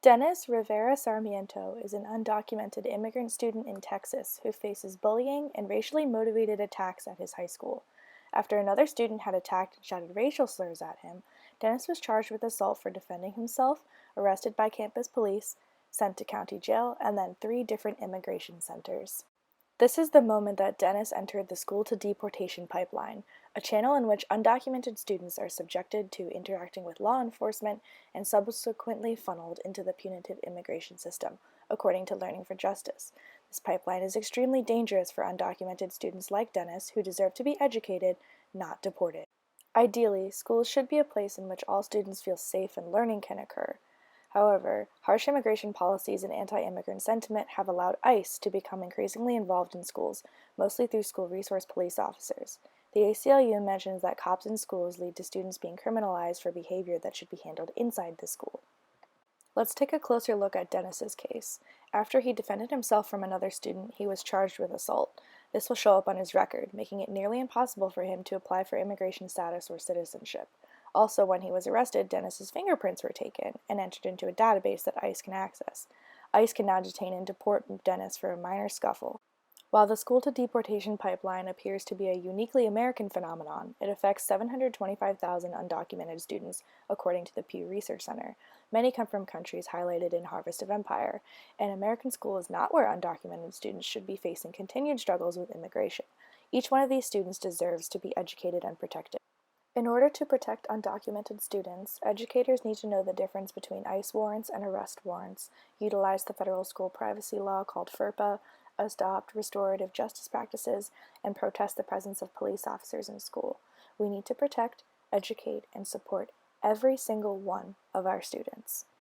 Dennis Rivera Sarmiento is an undocumented immigrant student in Texas who faces bullying and racially motivated attacks at his high school. After another student had attacked and shouted racial slurs at him, Dennis was charged with assault for defending himself, arrested by campus police, sent to county jail, and then 3 different immigration centers. This is the moment that Dennis entered the school-to-deportation pipeline, a channel in which undocumented students are subjected to interacting with law enforcement and subsequently funneled into the punitive immigration system, according to Learning for Justice. This pipeline is extremely dangerous for undocumented students like Dennis who deserve to be educated, not deported. Ideally, schools should be a place in which all students feel safe and learning can occur. However, harsh immigration policies and anti-immigrant sentiment have allowed ICE to become increasingly involved in schools, mostly through school resource police officers. The ACLU mentions that cops in schools lead to students being criminalized for behavior that should be handled inside the school. Let's take a closer look at Dennis's case. After he defended himself from another student, he was charged with assault. This will show up on his record, making it nearly impossible for him to apply for immigration status or citizenship. Also, when he was arrested, Dennis's fingerprints were taken and entered into a database that ICE can access. ICE can now detain and deport Dennis for a minor scuffle. While the school-to-deportation pipeline appears to be a uniquely American phenomenon, it affects 725,000 undocumented students, according to the Pew Research Center. Many come from countries highlighted in Harvest of Empire. An American school is not where undocumented students should be facing continued struggles with immigration. Each one of these students deserves to be educated and protected. In order to protect undocumented students, educators need to know the difference between ICE warrants and arrest warrants, utilize the federal school privacy law called FERPA, adopt restorative justice practices, and protest the presence of police officers in school. We need to protect, educate, and support every single one of our students.